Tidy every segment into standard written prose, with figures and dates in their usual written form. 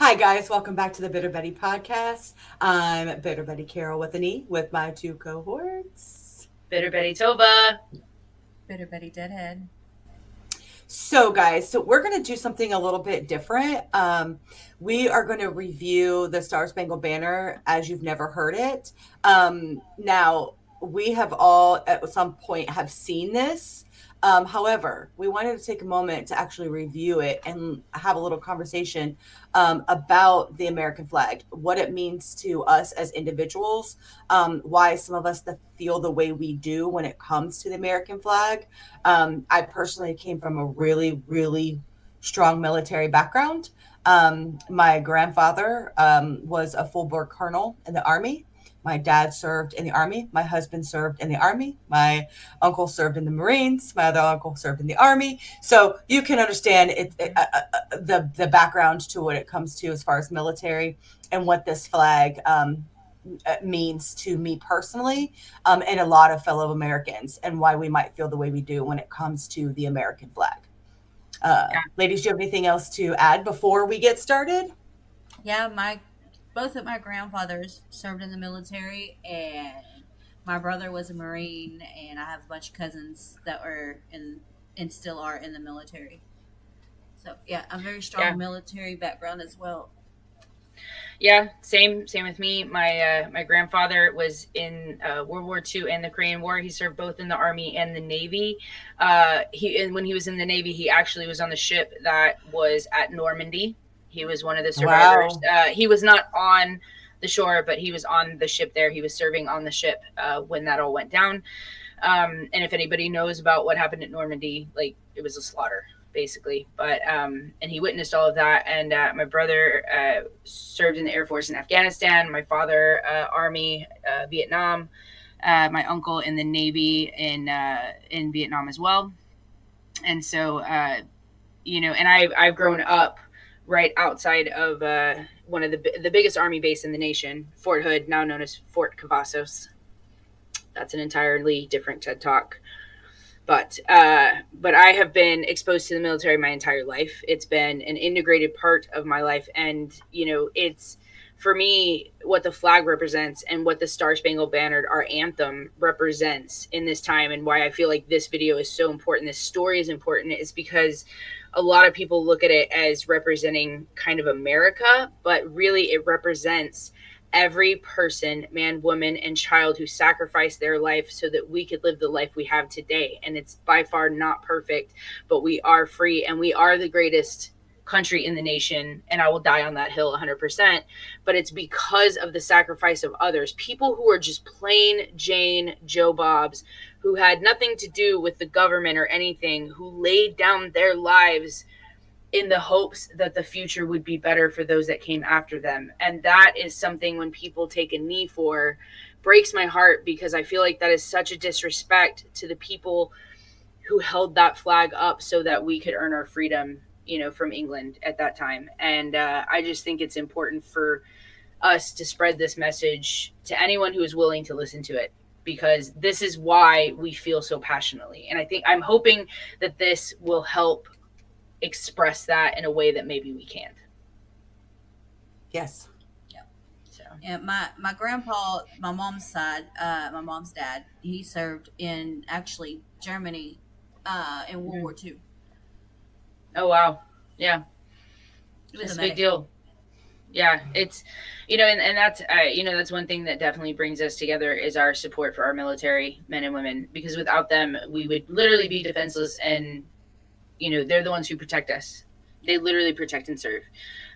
Hi, guys. Welcome back to the Bitter Betty podcast. I'm Bitter Betty Carol with an E with my two cohorts. Bitter Betty Tova. Bitter Betty Deadhead. So, guys, we're going to do something a little bit different. We are going to review the Star Spangled Banner as you've never heard it. Now, we have all at some point have seen this. However, we wanted to take a moment to actually review it and have a little conversation about the American flag, what it means to us as individuals, why some of us feel the way we do when it comes to the American flag. I personally came from a really, really strong military background. My grandfather was a full-board colonel in the Army. My dad served in the Army. My husband served in the Army. My uncle served in the Marines. My other uncle served in the Army. So you can understand the background to what it comes to as far as military and what this flag means to me personally, and a lot of fellow Americans, and why we might feel the way we do when it comes to the American flag. Ladies, do you have anything else to add before we get started? Yeah, both of my grandfathers served in the military, and my brother was a Marine, and I have a bunch of cousins that were in and still are in the military. So yeah, I'm very strong military background as well. Yeah, same with me. My grandfather was in World War II and the Korean War. He served both in the Army and the Navy. When he was in the Navy, he actually was on the ship that was at Normandy. He was one of the survivors. Wow. He was not on the shore, but he was on the ship there. He was serving on the ship when that all went down. And if anybody knows about what happened at Normandy, like, it was a slaughter, basically. But and he witnessed all of that. And my brother served in the Air Force in Afghanistan. My father, Army, Vietnam. My uncle in the Navy in Vietnam as well. And so, and I've grown up right outside of one of the biggest Army base in the nation, Fort Hood, now known as Fort Cavazos. That's an entirely different TED Talk. But I have been exposed to the military my entire life. It's been an integrated part of my life. And, it's, for me, what the flag represents and what the Star Spangled Banner, our anthem, represents in this time, and why I feel like this video is so important, this story is important, is because a lot of people look at it as representing kind of America, but really it represents every person, man, woman, and child who sacrificed their life so that we could live the life we have today. And it's by far not perfect, but we are free, and we are the greatest country in the nation. And I will die on that hill 100%. But it's because of the sacrifice of others, people who are just plain Jane Joe Bobs, who had nothing to do with the government or anything, who laid down their lives in the hopes that the future would be better for those that came after them. And that is something, when people take a knee for, breaks my heart, because I feel like that is such a disrespect to the people who held that flag up so that we could earn our freedom, from England at that time. And I just think it's important for us to spread this message to anyone who is willing to listen to it, because this is why we feel so passionately. And I'm hoping that this will help express that in a way that maybe we can't. Yes. Yeah. So, and my grandpa, my mom's side, my mom's dad, he served in actually Germany in World War II. Oh wow. Yeah. It's a big deal. Yeah, it's, and that's, that's one thing that definitely brings us together, is our support for our military men and women, because without them, we would literally be defenseless. And they're the ones who protect us. They literally protect and serve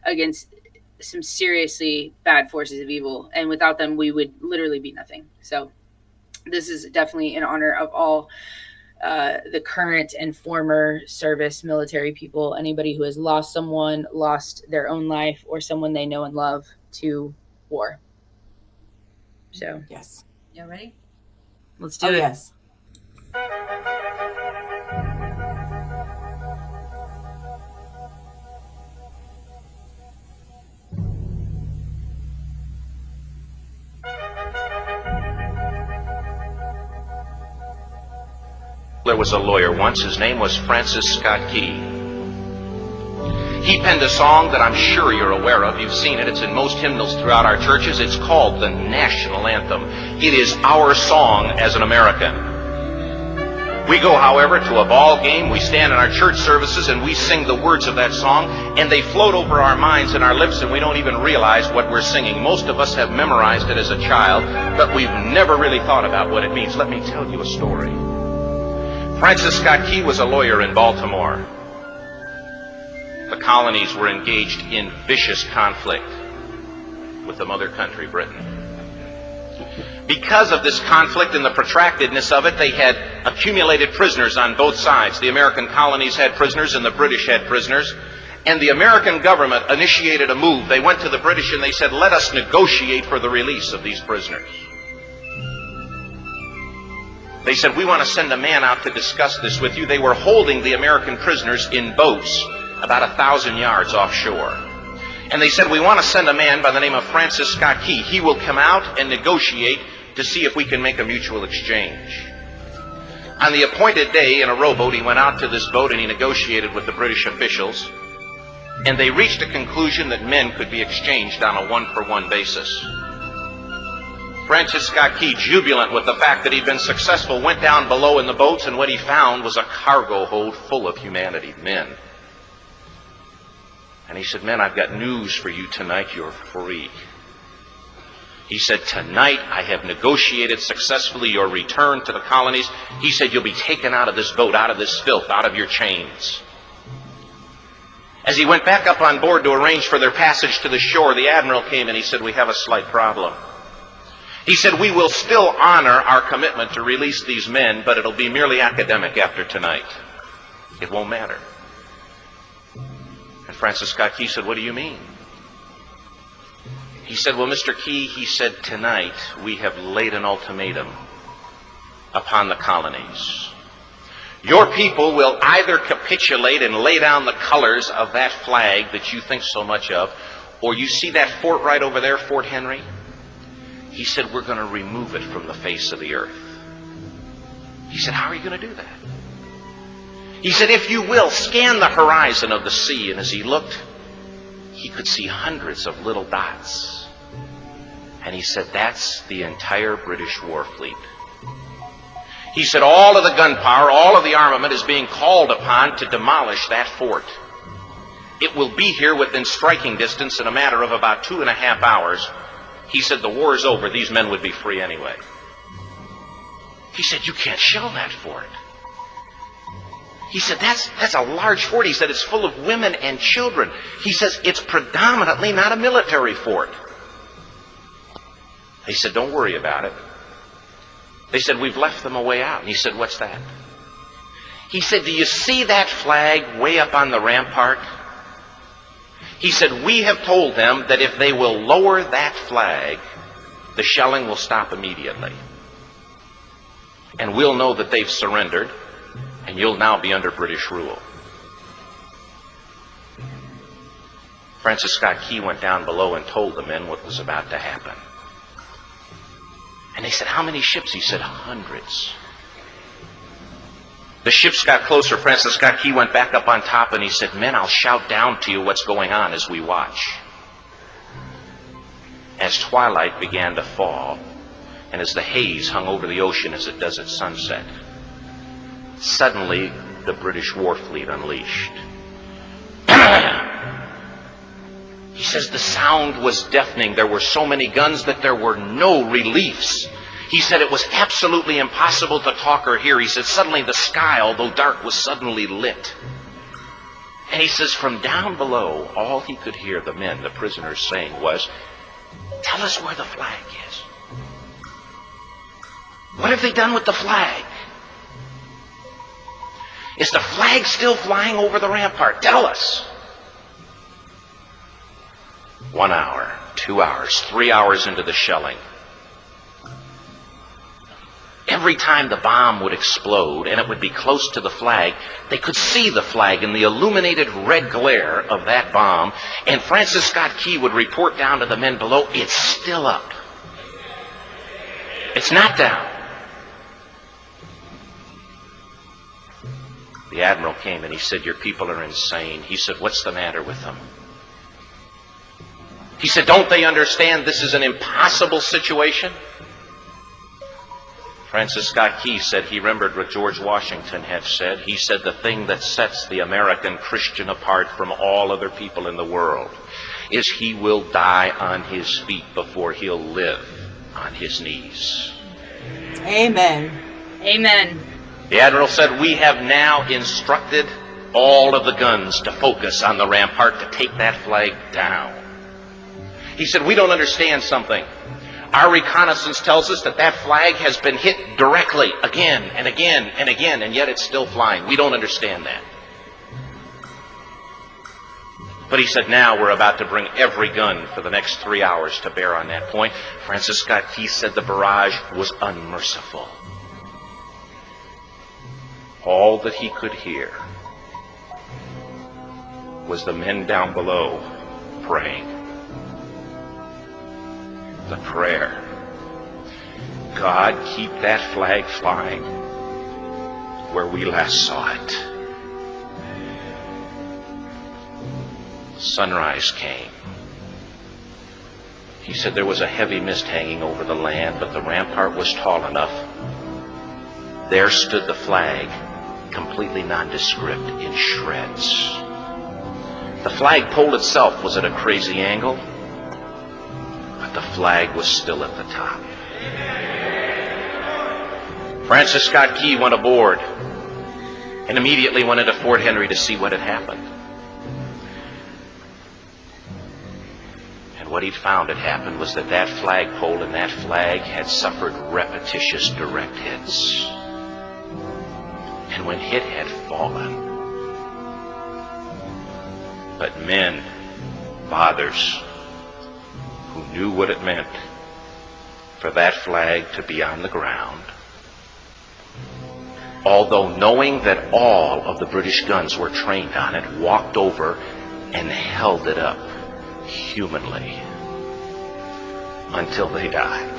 against some seriously bad forces of evil. And without them, we would literally be nothing. So this is definitely in honor of all the current and former service military people, anybody who has lost someone, lost their own life, or someone they know and love to war. So, yes. You ready? Let's do it. Yes. There was a lawyer once. His name was Francis Scott Key. He penned a song that I'm sure you're aware of. You've seen it. It's in most hymnals throughout our churches. It's called the national anthem. It is our song as an American. We go, however, to a ball game. We stand in our church services and we sing the words of that song, and they float over our minds and our lips, and we don't even realize what we're singing. Most of us have memorized it as a child, but we've never really thought about what it means. Let me tell you a story. Francis Scott Key was a lawyer in Baltimore. The colonies were engaged in vicious conflict with the mother country, Britain. Because of this conflict and the protractedness of it, they had accumulated prisoners on both sides. The American colonies had prisoners and the British had prisoners. And the American government initiated a move. They went to the British and they said, let us negotiate for the release of these prisoners. They said, we want to send a man out to discuss this with you. They were holding the American prisoners in boats about 1,000 yards offshore. And they said, we want to send a man by the name of Francis Scott Key. He will come out and negotiate to see if we can make a mutual exchange. On the appointed day in a rowboat, he went out to this boat and he negotiated with the British officials. And they reached a conclusion that men could be exchanged on a one-for-one basis. Francis Scott Key, jubilant with the fact that he'd been successful, went down below in the boats, and what he found was a cargo hold full of humanity, men. And he said, men, I've got news for you tonight. You're free. He said, tonight I have negotiated successfully your return to the colonies. He said, you'll be taken out of this boat, out of this filth, out of your chains. As he went back up on board to arrange for their passage to the shore, the admiral came and he said, we have a slight problem. He said, we will still honor our commitment to release these men, but it'll be merely academic after tonight. It won't matter. And Francis Scott Key said, what do you mean? He said, well, Mr. Key, he said, tonight we have laid an ultimatum upon the colonies. Your people will either capitulate and lay down the colors of that flag that you think so much of, or you see that fort right over there, Fort Henry? He said, we're going to remove it from the face of the earth. He said, how are you going to do that? He said, if you will, scan the horizon of the sea. And as he looked, he could see hundreds of little dots. And he said, that's the entire British war fleet. He said, all of the gunpowder, all of the armament is being called upon to demolish that fort. It will be here within striking distance in a matter of about 2.5 hours. He said, the war is over. These men would be free anyway. He said, you can't shell that fort. He said, that's a large fort. He said, it's full of women and children. He says, it's predominantly not a military fort. He said, don't worry about it. They said, we've left them a way out. And he said, what's that? He said, do you see that flag way up on the rampart? He said, we have told them that if they will lower that flag, the shelling will stop immediately. And we'll know that they've surrendered, and you'll now be under British rule. Francis Scott Key went down below and told the men what was about to happen. And they said, how many ships? He said, hundreds. The ships got closer. Francis Scott Key went back up on top and he said, men, I'll shout down to you what's going on as we watch. As twilight began to fall, and as the haze hung over the ocean as it does at sunset, suddenly the British war fleet unleashed. He says the sound was deafening. There were so many guns that there were no reliefs. He said it was absolutely impossible to talk or hear. He said suddenly the sky, although dark, was suddenly lit. And he says from down below, all he could hear the men, the prisoners, saying was, tell us where the flag is. What have they done with the flag? Is the flag still flying over the rampart? Tell us. 1 hour, 2 hours, 3 hours into the shelling, every time the bomb would explode and it would be close to the flag, they could see the flag in the illuminated red glare of that bomb, and Francis Scott Key would report down to the men below, it's still up. It's not down. The admiral came and he said, "Your people are insane." He said, "What's the matter with them?" He said, "Don't they understand this is an impossible situation?" Francis Scott Key said he remembered what George Washington had said. He said, "The thing that sets the American Christian apart from all other people in the world is he will die on his feet before he'll live on his knees." Amen. Amen. The admiral said, "We have now instructed all of the guns to focus on the rampart to take that flag down." He said, "We don't understand something. Our reconnaissance tells us that that flag has been hit directly again and again and again, and yet it's still flying. We don't understand that." But he said, "Now we're about to bring every gun for the next 3 hours to bear on that point." Francis Scott Key said the barrage was unmerciful. All that he could hear was the men down below praying. The prayer, "God, keep that flag flying where we last saw it." Sunrise came. He said there was a heavy mist hanging over the land, but the rampart was tall enough. There stood the flag, completely nondescript, in shreds. The flagpole itself was at a crazy angle, but the flag was still at the top. Francis Scott Key went aboard and immediately went into Fort Henry to see what had happened. And what he'd found had happened was that that flagpole and that flag had suffered repetitious direct hits. And when it had fallen, but men, fathers, who knew what it meant for that flag to be on the ground, although knowing that all of the British guns were trained on it, walked over and held it up humanly until they died.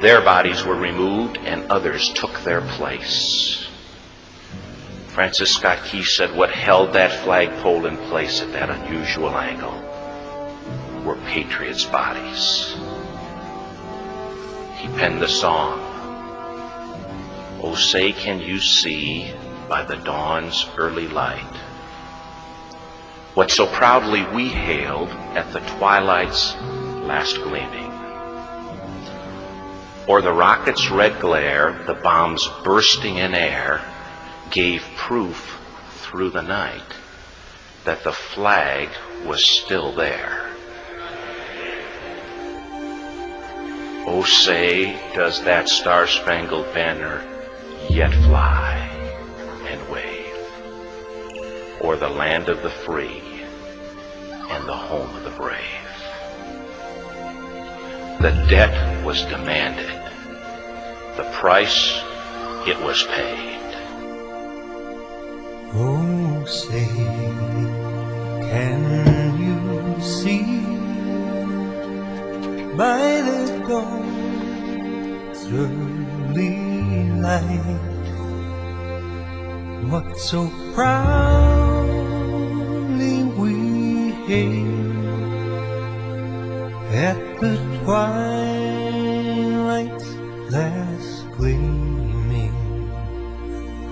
Their bodies were removed and others took their place. Francis Scott Key said what held that flagpole in place at that unusual angle were patriots' bodies. He penned the song, "Oh, say can you see by the dawn's early light what so proudly we hailed at the twilight's last gleaming? Or the rocket's red glare, the bombs bursting in air, gave proof through the night that the flag was still there. Oh, say, does that star-spangled banner yet fly and wave o'er the land of the free and the home of the brave?" The debt was demanded. The price, it was paid. Oh, say, can you see by the dawn's early light what so proudly we hailed at the twilight's last gleaming,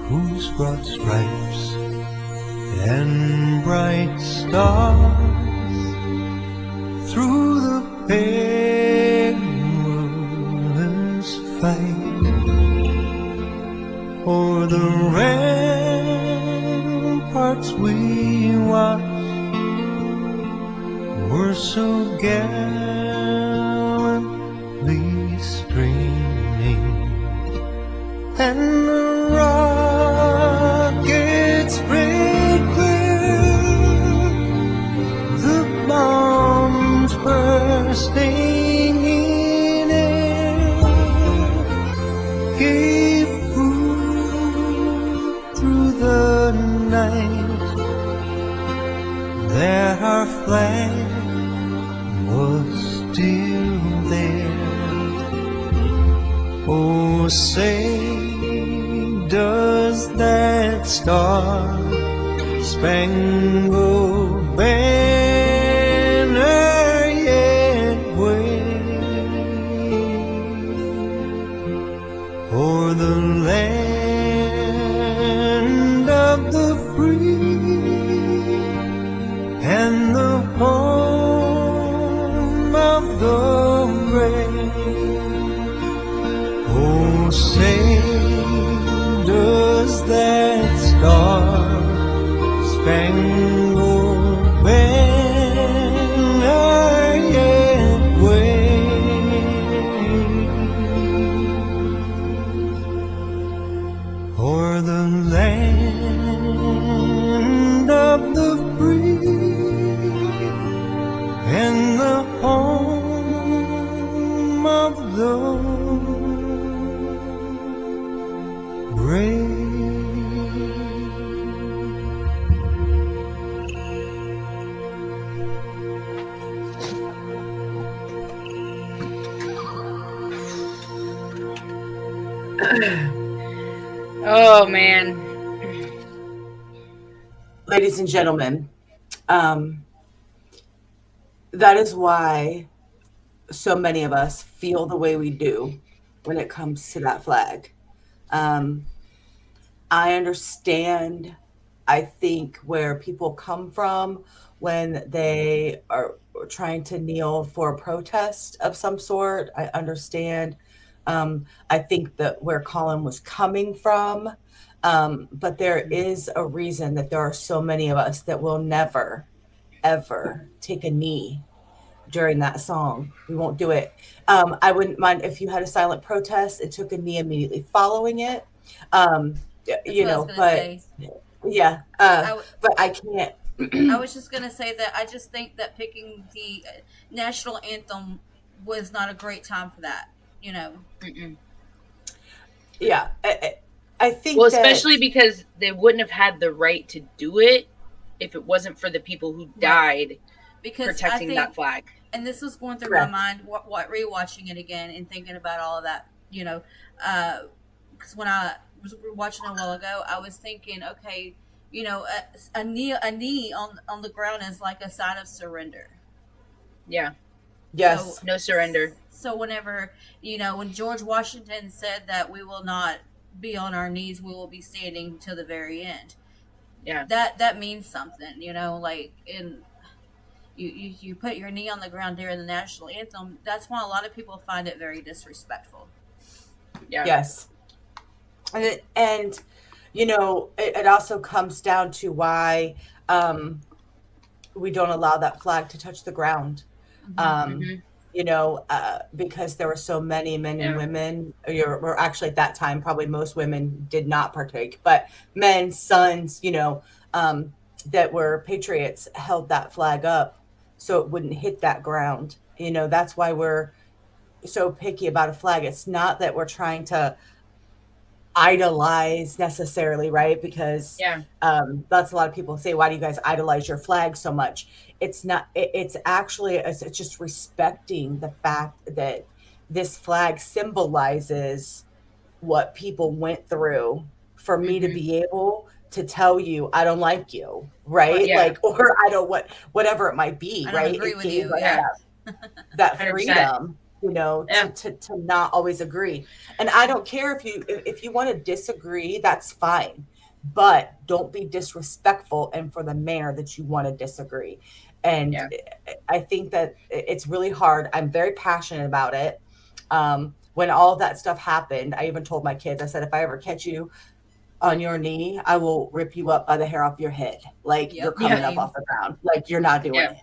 whose broad stripes and bright stars through the perilous fight o'er the ramparts we watched were so gallantly streaming, and the rockets break clear, the bombs bursting in air gave proof through the night that our flag was still there. Oh, say, does does that star spangled banner yet wave o'er the land of the free and the home of the brave? Oh, say, does that star spangled banner yet wave o'er the land of the free and the home of the brave? Oh man. Ladies and gentlemen, um, that is why so many of us feel the way we do when it comes to that flag. Um, I understand, I think, where people come from when they are trying to kneel for a protest of some sort. I understand. I think that where Colin was coming from, but there is a reason that there are so many of us that will never, ever take a knee during that song. We won't do it. I wouldn't mind if you had a silent protest and took a knee immediately following it. That's You what I was know, gonna but say. yeah, I, w- but I can't. I was just gonna say that I just think that picking the national anthem was not a great time for that. You know, Mm-mm. Yeah, I Well, think that especially because they wouldn't have had the right to do it if it wasn't for the people who right? died Because I protecting that think, flag. and this was going through my correct. mind, what rewatching it again and thinking about all of that. Because when I was watching a while ago, I was thinking, okay, a knee on the ground is like a sign of surrender. Yeah. So Yes, No surrender. so whenever when George Washington said that we will not be on our knees, we will be standing till the very end. Yeah. That means something, like in you put your knee on the ground during the national anthem. That's why a lot of people find it very disrespectful. Yeah. yes, and it also comes down to why we don't allow that flag to touch the ground. Hmm. Um, Mm-hmm. because there were so many men and Yeah. women, or actually at that time, probably most women did not partake, but men, sons, that were patriots held that flag up so it wouldn't hit that ground. That's why we're so picky about a flag. It's not that we're trying to idolize necessarily, right? Because Yeah. that's a lot of people say, why do you guys idolize your flag so much? It's not, it's actually, it's just respecting the fact that this flag symbolizes what people went through for me to Mm-hmm. be able to tell you I don't like you, right? Yeah. Like, or I don't whatever it might be, I don't right? agree It with gave you. us Yeah. Yeah. that 100%. freedom, Yeah. to not always agree. And I don't care if you want to disagree, that's fine, but don't be disrespectful and for the manner that you want to disagree. And Yeah. I think that it's really hard. I'm very passionate about it. When all that stuff happened, I even told my kids, I said, if I ever catch you on your knee, I will rip you up by the hair off your head. Like you're Yep. coming Yeah. up off Same. the ground. Like you're not doing Yeah. it.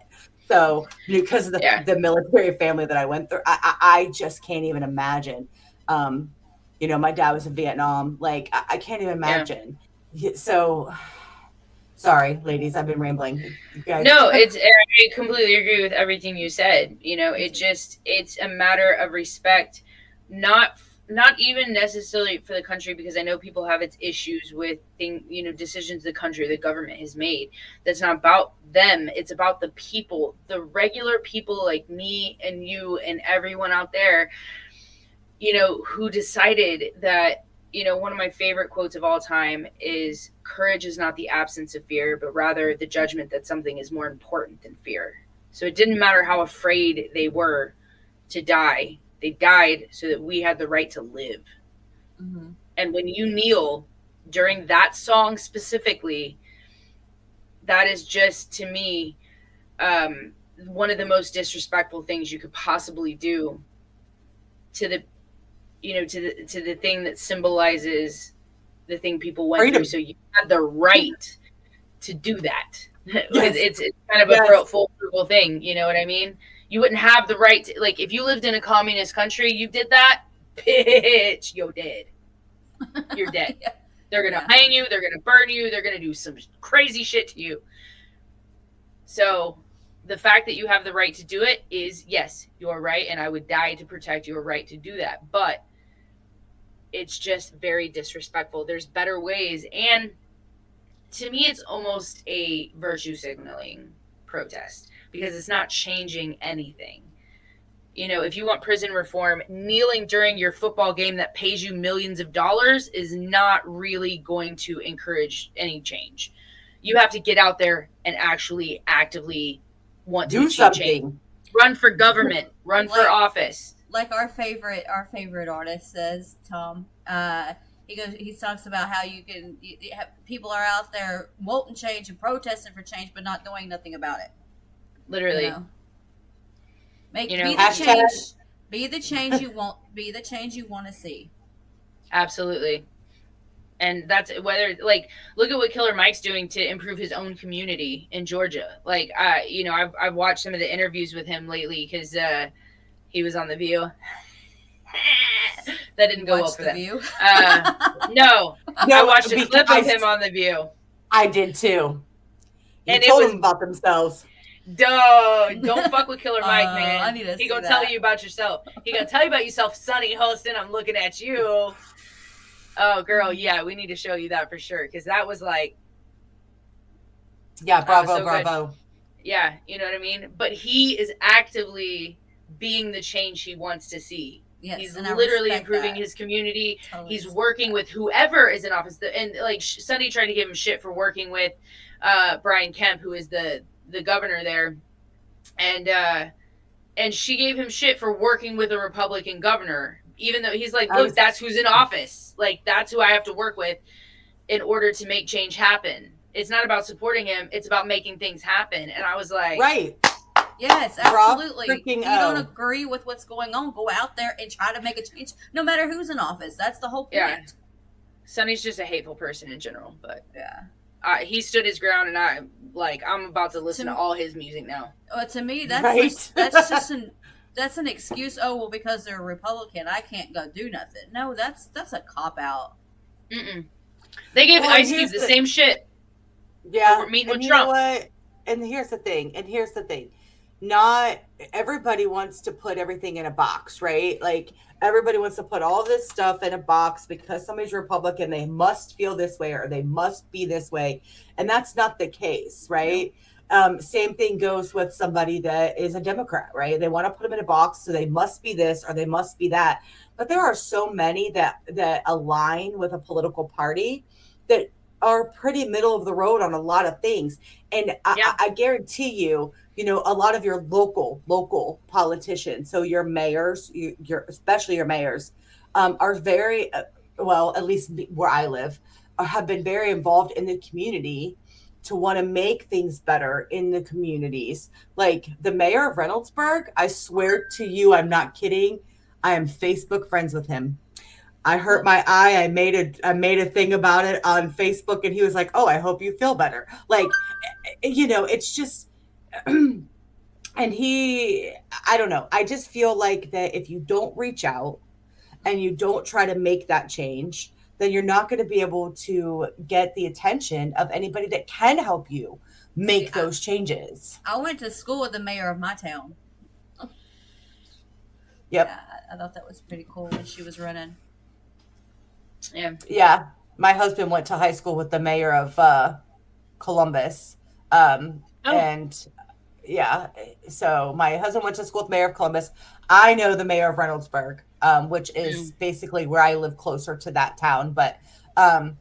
So because of Yeah. the military family that I went through, I just can't even imagine. Um, my dad was in Vietnam. Like I can't even Yeah. imagine. So sorry, ladies, I've been rambling. You guys. No, I completely agree with everything you said. It's a matter of respect, not not even necessarily for the country, because I know people have its issues with decisions the country, the government has made. That's not about them. It's about the people, the regular people like me and you and everyone out there, who decided that one of my favorite quotes of all time is courage is not the absence of fear, but rather the judgment that something is more important than fear. So it didn't matter how afraid they were to die. They died so that we had the right to live. Mm-hmm. And when you kneel during that song specifically, that is just to me one of the most disrespectful things you could possibly do to the to the thing that symbolizes the thing people went through. Freedom. So you had the right to do that. Yes. It's kind of Yes. a full circle thing. You know what I mean? You wouldn't have the right to, like, if you lived in a communist country, you did that, bitch, you're dead. You're dead. Yeah. They're gonna Yeah. hang you. They're gonna burn you. They're gonna do some crazy shit to you. So the fact that you have the right to do it is, yes, you're right, and I would die to protect your right to do that. But it's just very disrespectful. There's better ways, and to me, it's almost a virtue signaling protest because it's not changing anything. If you want prison reform, kneeling during your football game that pays you millions of dollars is not really going to encourage any change. You have to get out there and actually actively want to Do achieve change. something. Run for government, run for office. Like our favorite artist says, Tom. He talks about how you have, people are out there wanting change and protesting for change, but not doing nothing about it. Literally. Be the change you want. Be the change you want to see. Absolutely. And that's whether, like, look at what Killer Mike's doing to improve his own community in Georgia. Like, I've watched some of the interviews with him lately because he was on The View. That didn't go well for them. View? No, I watched a clip of him on The View. I did too. And told them about themselves. Don't fuck with Killer Mike, man. I need to he gonna tell you about yourself. He gonna tell you about yourself, Sonny Holston. I'm looking at you. Oh, girl, yeah, we need to show you that for sure because that was like, yeah, bravo. Good. Yeah, you know what I mean. But he is actively being the change he wants to see. Yes, he's literally improving his community. Totally. He's working with whoever is in office. And like Sonny tried to give him shit for working with Brian Kemp, who is the governor there, and she gave him shit for working with a Republican governor, even though he's like, look, that's who's in office. Like, that's who I have to work with in order to make change happen. It's not about supporting him. It's about making things happen. And I was like, right. Yes, absolutely. If you don't agree with what's going on, go out there and try to make a change, no matter who's in office. That's the whole point. Yeah. Sonny's just a hateful person in general, but yeah. He stood his ground, and I'm about to listen to all his music now. To me, that's just that's an excuse. Oh, well, because they're a Republican, I can't go do nothing. No, that's a cop out. Mm-mm. They gave Ice Cube the same shit. Yeah, we're meeting with Trump. You know what? And here's the thing. Not everybody wants to put everything in a box, right? Like, everybody wants to put all this stuff in a box because somebody's Republican, they must feel this way or they must be this way. And that's not the case, right? Same thing goes with somebody that is a Democrat, right? They want to put them in a box, so they must be this or they must be that. But there are so many that align with a political party that are pretty middle of the road on a lot of things. And I guarantee you, a lot of your local politicians, so your mayors, especially your mayors, are very, well, at least where I live, have been very involved in the community to want to make things better in the communities. Like the mayor of Reynoldsburg, I swear to you, I'm not kidding. I am Facebook friends with him. I hurt my eye. I made a thing about it on Facebook, and he was like, "Oh, I hope you feel better." Like, it's just, and I don't know. I just feel like that if you don't reach out and you don't try to make that change, then you're not going to be able to get the attention of anybody that can help you make those changes. I went to school with the mayor of my town. Yep. Yeah, I thought that was pretty cool when she was running. Yeah. My husband went to high school with the mayor of Columbus. And yeah. So my husband went to school with the mayor of Columbus. I know the mayor of Reynoldsburg, which is Mm, basically where I live closer to that town. But um,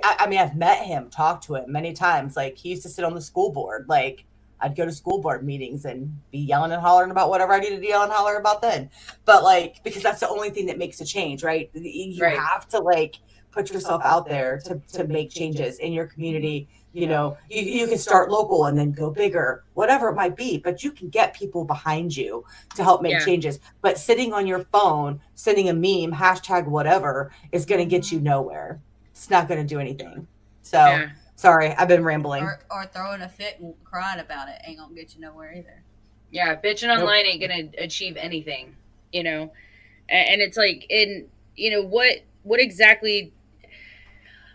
I mean, I've met him, talked to him many times. Like he used to sit on the school board. Like I'd go to school board meetings and be yelling and hollering about whatever I needed to yell and holler about then. But like, because that's the only thing that makes a change, right? You right. have to like put yourself out there to make changes in your community. You know, you can start local and then go bigger, whatever it might be, but you can get people behind you to help make Yeah. changes. But sitting on your phone, sending a meme, hashtag whatever, is going to get you nowhere. It's not going to do anything. So, Yeah. sorry, I've been rambling. Or throwing a fit and crying about it ain't gonna get you nowhere either. Yeah. Bitching Nope. online ain't gonna achieve anything, you know? And it's like, what exactly,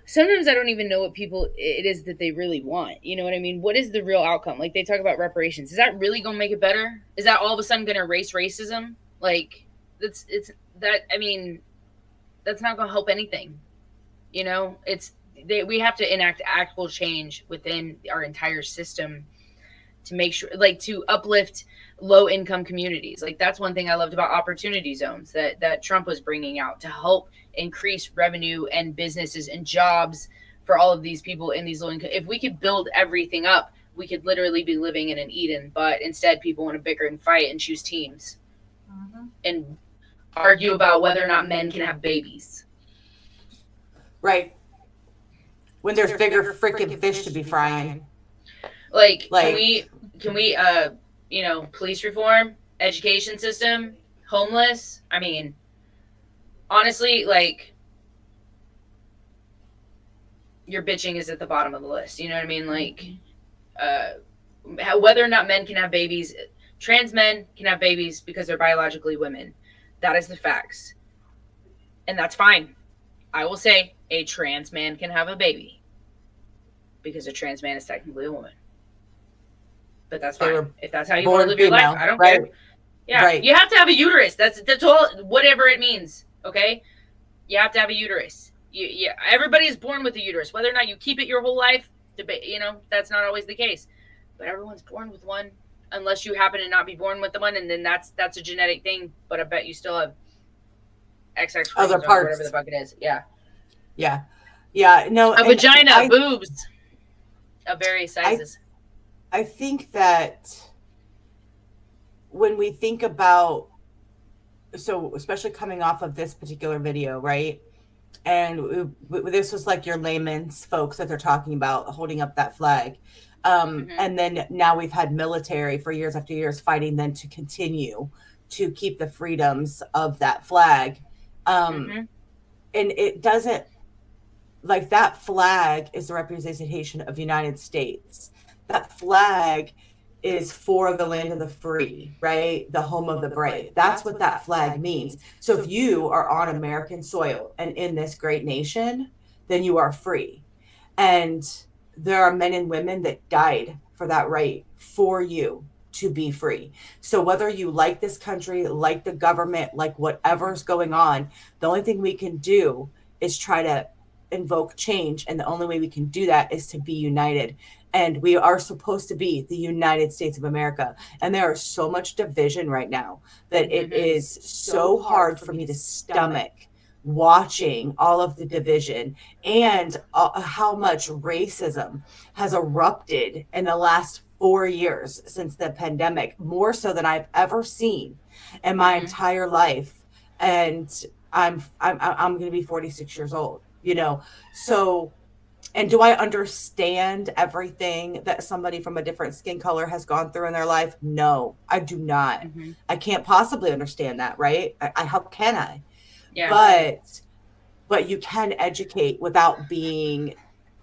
sometimes I don't even know what people it is that they really want. You know what I mean? What is the real outcome? Like they talk about reparations. Is that really going to make it better? Is that all of a sudden going to erase racism? Like it's that, I mean, that's not going to help anything. You know, we have to enact actual change within our entire system to make sure, like, to uplift low income communities. Like that's one thing I loved about opportunity zones that Trump was bringing out to help increase revenue and businesses and jobs for all of these people in these low income. If we could build everything up, we could literally be living in an Eden. But instead, people want to bicker and fight and choose teams Mm-hmm. and argue about whether or not men can have babies. Right. When there's bigger freaking fish to be frying. Like, Like, can we you know, police reform, education system, homeless? I mean, honestly, like, your bitching is at the bottom of the list. You know what I mean? Like, whether or not men can have babies, trans men can have babies because they're biologically women. That is the facts, and that's fine. I will say a trans man can have a baby because a trans man is technically a woman. But that's they fine. were If that's how you want to born live your life, female, I don't right? care. Yeah, Right. you have to have a uterus. That's all. Whatever it means. Okay, you have to have a uterus. Everybody is born with a uterus. Whether or not you keep it your whole life, you know, that's not always the case. But everyone's born with one, unless you happen to not be born with the one, and then that's a genetic thing. But I bet you still have XX Other chromosomes, whatever the parts. fuck it is. Yeah, Yeah. Yeah. No, a and vagina, boobs of various I sizes. I think that when we think about, so especially coming off of this particular video, right? And this was like your layman's folks that they're talking about holding up that flag. Mm-hmm. And then now we've had military for years after years fighting then to continue to keep the freedoms of that flag. Um, Mm-hmm. and it doesn't, like, that flag is the representation of the United States. That flag is for the land of the free, right? The home of the brave. That's what that flag means. So if you are on American soil and in this great nation, then you are free. And there are men and women that died for that right for you to be free. So whether you like this country, like the government, like whatever's going on, the only thing we can do is try to invoke change. And the only way we can do that is to be united. And we are supposed to be the United States of America. And there is so much division right now that it Mm-hmm. is so hard for me to stomach watching all of the division and how much racism has erupted in the last 4 years since the pandemic, more so than I've ever seen in my Mm-hmm. entire life. And I'm going to be 46 years old, you know. So, and do I understand everything that somebody from a different skin color has gone through in their life? No, I do not. Mm-hmm. I can't possibly understand that, right? How can I? Yeah. But you can educate without being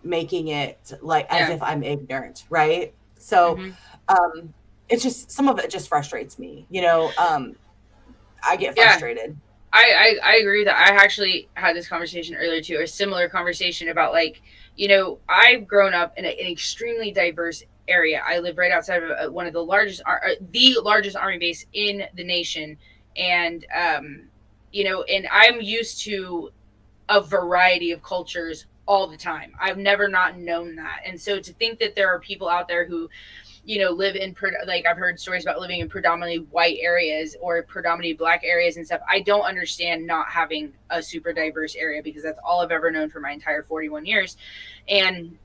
making it like as Yeah. if I'm ignorant, right? So Mm-hmm. it's just, some of it just frustrates me, you know. I get Yeah. frustrated. I agree with that. I actually had this conversation earlier too, a similar conversation about, like, you know, I've grown up in an extremely diverse area. I live right outside of one of the largest army base in the nation, and you know, and I'm used to a variety of cultures all the time. I've never not known that, and so to think that there are people out there who live in like I've heard stories about living in predominantly white areas or predominantly black areas and stuff. I don't understand not having a super diverse area because that's all I've ever known for my entire 41 years. And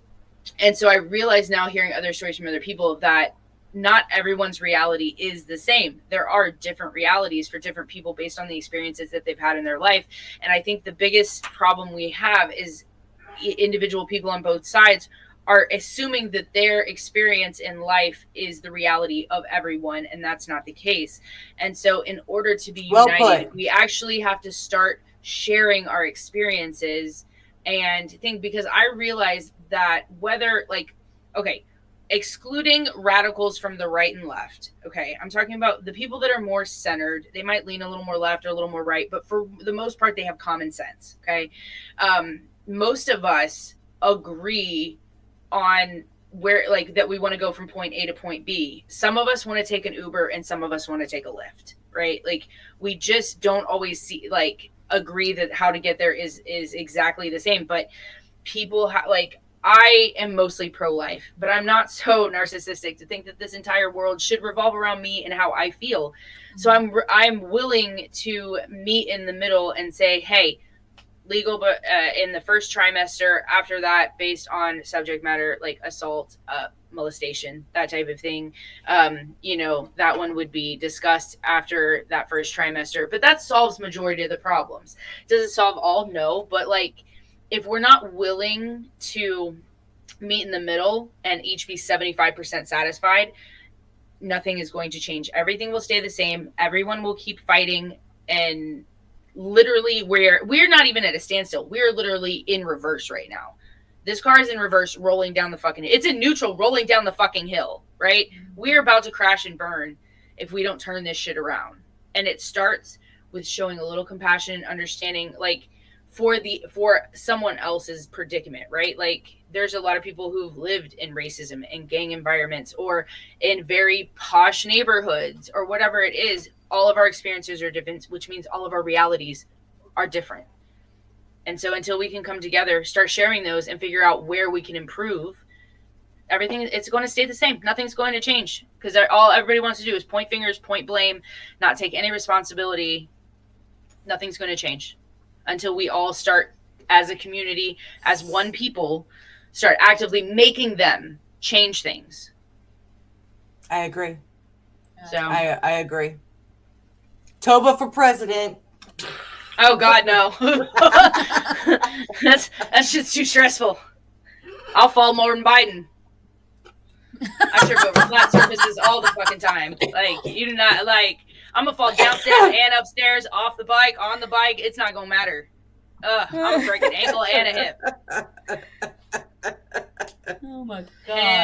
so I realize now, hearing other stories from other people, that not everyone's reality is the same. There are different realities for different people based on the experiences that they've had in their life. And I think the biggest problem we have is individual people on both sides are assuming that their experience in life is the reality of everyone, and that's not the case. And so in order to be Well united, put. we actually have to start sharing our experiences and think, because I realize that whether, like, okay, excluding radicals from the right and left, okay, I'm talking about the people that are more centered. They might lean a little more left or a little more right, but for the most part they have common sense. Okay. Most of us agree on where, like, that we want to go from point A to point B. Some of us want to take an Uber and some of us want to take a Lyft, right? Like, we just don't always see, like, agree that how to get there is exactly the same. But people like, I am mostly pro-life, but I'm not so narcissistic to think that this entire world should revolve around me and how I feel. So I'm willing to meet in the middle and say, hey, legal, but in the first trimester. After that, based on subject matter like assault, molestation, that type of thing, that one would be discussed after that first trimester. But that solves majority of the problems. Does it solve all? No. But, like, if we're not willing to meet in the middle and each be 75% satisfied, nothing is going to change. Everything will stay the same. Everyone will keep fighting, and literally we're not even at a standstill. We're literally in reverse right now. This car is in reverse, rolling down the fucking, it's in neutral, rolling down the fucking hill, right? We're about to crash and burn if we don't turn this shit around. And it starts with showing a little compassion and understanding, like, for someone else's predicament, right? Like, there's a lot of people who've lived in racism and gang environments or in very posh neighborhoods or whatever it is. All of our experiences are different, which means all of our realities are different. And so until we can come together, start sharing those and figure out where we can improve, everything, it's going to stay the same. Nothing's going to change, because all everybody wants to do is point fingers, point blame, not take any responsibility. Nothing's going to change until we all start, as a community, as one people, start actively making them change things. I agree. So I agree. Tova for president. Oh God, no. that's just too stressful. I'll fall more than Biden. I trip over flat surfaces all the fucking time. Like, you do not, like, I'm gonna fall downstairs and upstairs, off the bike, on the bike. It's not gonna matter. I'm gonna break an ankle and a hip. Oh my god.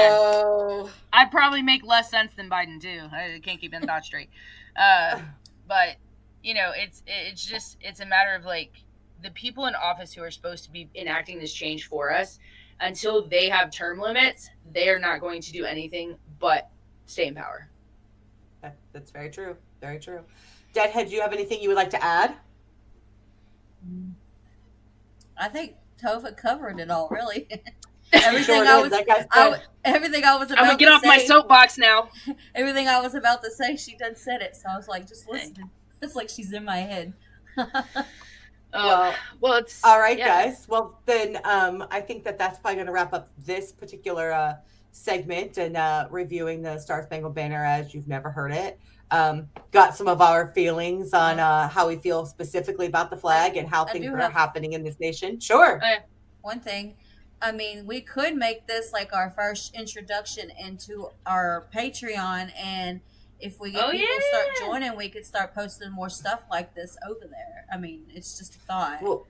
Oh. I'd probably make less sense than Biden too. I can't keep my thoughts straight. But it's a matter of, like, the people in office who are supposed to be enacting this change for us, until they have term limits, they are not going to do anything but stay in power. That's very true. Very true. Deadhead, do you have anything you would like to add? I think Tova covered it all, really. Everything I was, everything I was about I'm gonna get to off say, my soapbox now. Everything I was about to say, she done said it. So I was like, just listening. It's like she's in my head. Well, it's all right, guys. Well, then I think that's probably going to wrap up this particular segment and reviewing the Star Spangled Banner as you've never heard it. Got some of our feelings on how we feel specifically about the flag and how things are happening in this nation. Sure. One thing, I mean, we could make this like our first introduction into our Patreon, and if we get people start joining, we could start posting more stuff like this over there. I mean, it's just a thought. Well,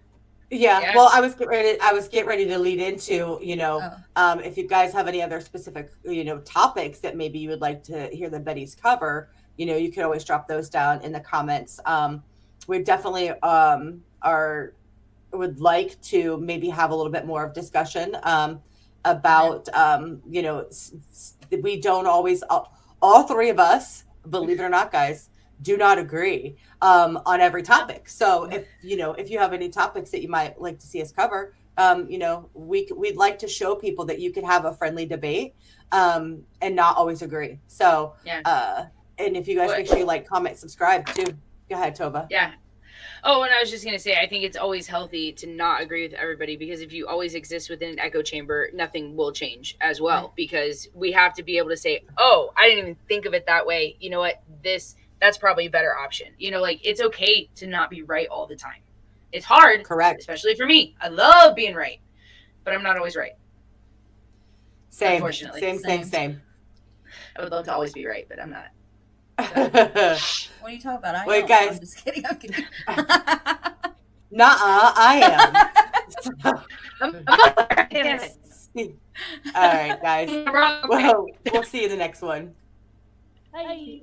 yeah. Well, I was getting ready to lead into, if you guys have any other specific, topics that maybe you would like to hear the Bettys cover, you can always drop those down in the comments. We definitely would like to maybe have a little bit more of discussion about, we don't always, all three of us, believe it or not, guys, do not agree on every topic. So if you have any topics that you might like to see us cover, we'd like to show people that you can have a friendly debate and not always agree. So, Yeah. and if you guys make sure you like, comment, subscribe too. Go ahead, Tova. Yeah. Oh, and I was just going to say, I think it's always healthy to not agree with everybody, because if you always exist within an echo chamber, nothing will change as well. Right. Because we have to be able to say, oh, I didn't even think of it that way. You know what? That's probably a better option. Like, it's okay to not be right all the time. It's hard. Correct. Especially for me. I love being right, but I'm not always right. Same. Unfortunately. Same. I would love to always be right, but I'm not. What are you talking about? Wait, am. guys. I'm just kidding. I'm kidding. Nuh-uh, I am. Damn it. All right, guys. Well, we'll see you in the next one. Bye.